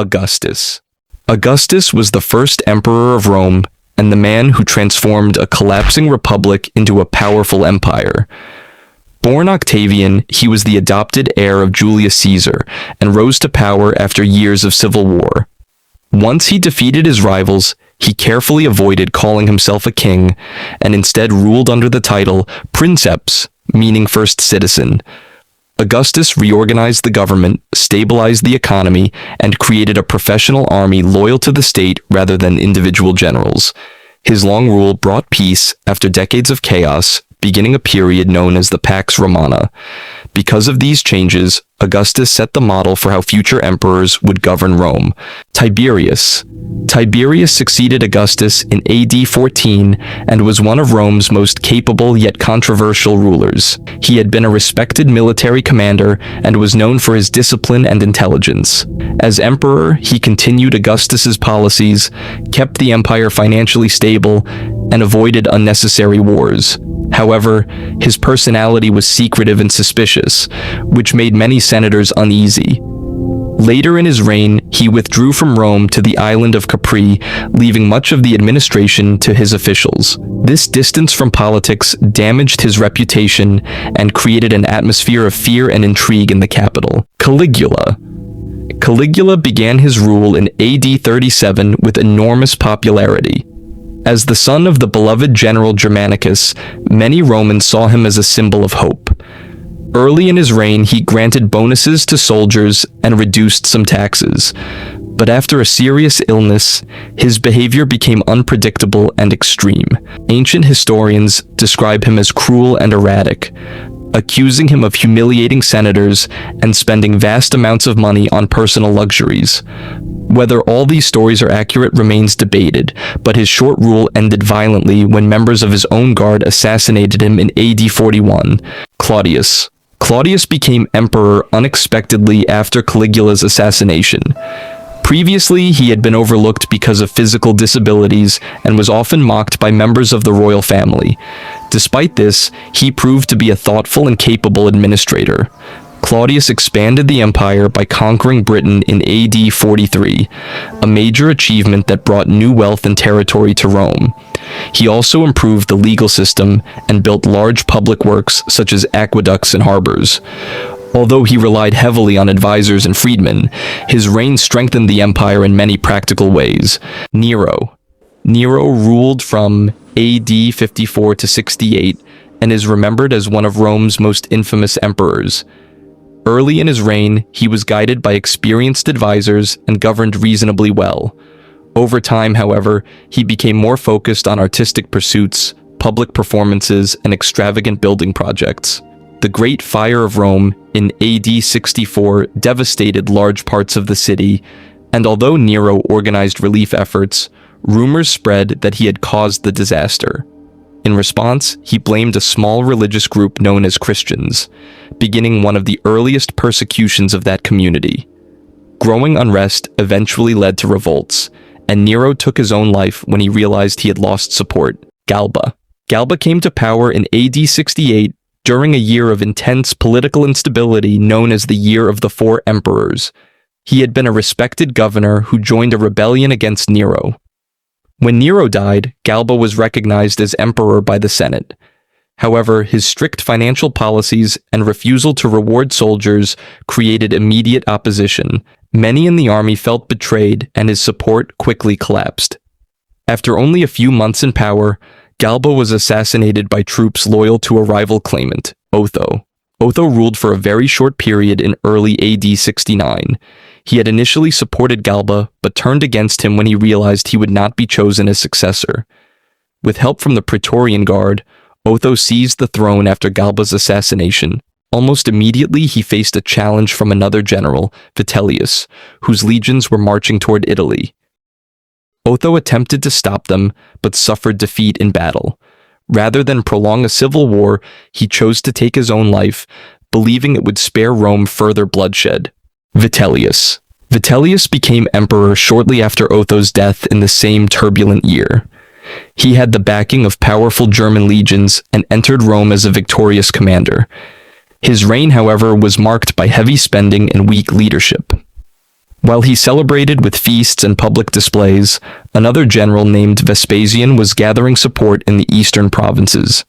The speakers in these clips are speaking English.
Augustus. Augustus was the first emperor of Rome and the man who transformed a collapsing republic into a powerful empire. Born Octavian, he was the adopted heir of Julius Caesar and rose to power after years of civil war. Once he defeated his rivals, he carefully avoided calling himself a king and instead ruled under the title princeps, meaning first citizen. Augustus reorganized the government, stabilized the economy, and created a professional army loyal to the state rather than individual generals. His long rule brought peace after decades of chaos, beginning a period known as the Pax Romana. Because of these changes, Augustus set the model for how future emperors would govern Rome. Tiberius succeeded Augustus in AD 14 and was one of Rome's most capable yet controversial rulers. He had been a respected military commander and was known for his discipline and intelligence. As emperor, he continued Augustus's policies, kept the empire financially stable, and avoided unnecessary wars. However, his personality was secretive and suspicious, which made many senators uneasy. Later in his reign, he withdrew from Rome to the island of Capri, leaving much of the administration to his officials. This distance from politics damaged his reputation and created an atmosphere of fear and intrigue in the capital. Caligula began his rule in AD 37 with enormous popularity. As the son of the beloved general Germanicus, many Romans saw him as a symbol of hope. Early in his reign, he granted bonuses to soldiers and reduced some taxes. But after a serious illness, his behavior became unpredictable and extreme. Ancient historians describe him as cruel and erratic, accusing him of humiliating senators and spending vast amounts of money on personal luxuries. Whether all these stories are accurate remains debated, but his short rule ended violently when members of his own guard assassinated him in AD 41. Claudius became emperor unexpectedly after Caligula's assassination. Previously, he had been overlooked because of physical disabilities and was often mocked by members of the royal family. Despite this, he proved to be a thoughtful and capable administrator. Claudius expanded the empire by conquering Britain in AD 43, a major achievement that brought new wealth and territory to Rome. He also improved the legal system and built large public works such as aqueducts and harbors. Although he relied heavily on advisors and freedmen, his reign strengthened the empire in many practical ways. Nero ruled from AD 54 to 68 and is remembered as one of Rome's most infamous emperors. Early in his reign, he was guided by experienced advisors and governed reasonably well. Over time, however, he became more focused on artistic pursuits, public performances, and extravagant building projects. The Great Fire of Rome in AD 64 devastated large parts of the city, and although Nero organized relief efforts, rumors spread that he had caused the disaster. In response, he blamed a small religious group known as Christians, beginning one of the earliest persecutions of that community. Growing unrest eventually led to revolts, and Nero took his own life when he realized he had lost support. Galba came to power in AD 68 during a year of intense political instability known as the Year of the Four Emperors. He had been a respected governor who joined a rebellion against Nero. When Nero died, Galba was recognized as emperor by the Senate. However, his strict financial policies and refusal to reward soldiers created immediate opposition. Many in the army felt betrayed, and his support quickly collapsed. After only a few months in power, Galba was assassinated by troops loyal to a rival claimant, Otho. Otho ruled for a very short period in early AD 69. He had initially supported Galba, but turned against him when he realized he would not be chosen as successor. With help from the Praetorian Guard, Otho seized the throne after Galba's assassination. Almost immediately, he faced a challenge from another general, Vitellius, whose legions were marching toward Italy. Otho attempted to stop them, but suffered defeat in battle. Rather than prolong a civil war, he chose to take his own life, believing it would spare Rome further bloodshed. Vitellius became emperor shortly after Otho's death in the same turbulent year. He had the backing of powerful German legions and entered Rome as a victorious commander. His reign, however, was marked by heavy spending and weak leadership. While he celebrated with feasts and public displays, another general named Vespasian was gathering support in the eastern provinces.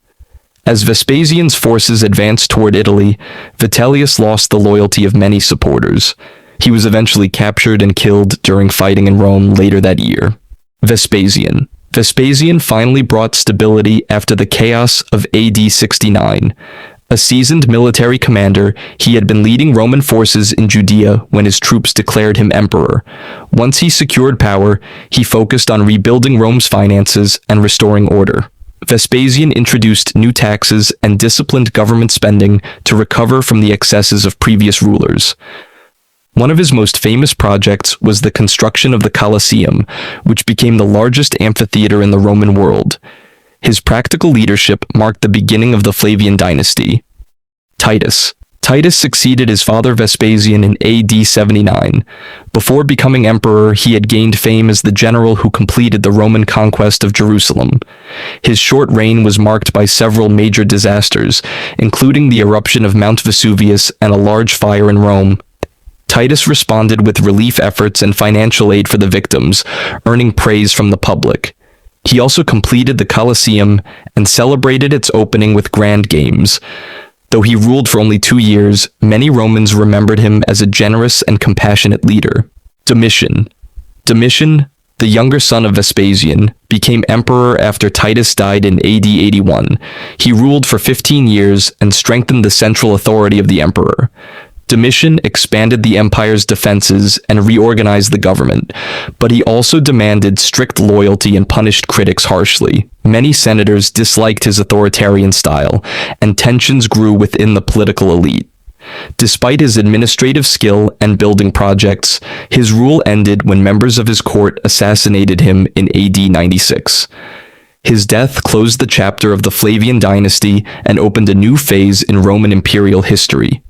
As Vespasian's forces advanced toward Italy, Vitellius lost the loyalty of many supporters. He was eventually captured and killed during fighting in Rome later that year. Vespasian. Vespasian finally brought stability after the chaos of AD 69. A seasoned military commander, he had been leading Roman forces in Judea when his troops declared him emperor. Once he secured power, he focused on rebuilding Rome's finances and restoring order. Vespasian introduced new taxes and disciplined government spending to recover from the excesses of previous rulers. One of his most famous projects was the construction of the Colosseum, which became the largest amphitheater in the Roman world. His practical leadership marked the beginning of the Flavian dynasty. Titus. Titus succeeded his father Vespasian in AD 79. Before becoming emperor, he had gained fame as the general who completed the Roman conquest of Jerusalem. His short reign was marked by several major disasters, including the eruption of Mount Vesuvius and a large fire in Rome. Titus responded with relief efforts and financial aid for the victims, earning praise from the public. He also completed the Colosseum and celebrated its opening with grand games. Though he ruled for only 2 years, many Romans remembered him as a generous and compassionate leader. Domitian. Domitian, the younger son of Vespasian, became emperor after Titus died in AD 81. He ruled for 15 years and strengthened the central authority of the emperor. Domitian expanded the empire's defenses and reorganized the government, but he also demanded strict loyalty and punished critics harshly. Many senators disliked his authoritarian style, and tensions grew within the political elite. Despite his administrative skill and building projects, his rule ended when members of his court assassinated him in AD 96. His death closed the chapter of the Flavian dynasty and opened a new phase in Roman imperial history.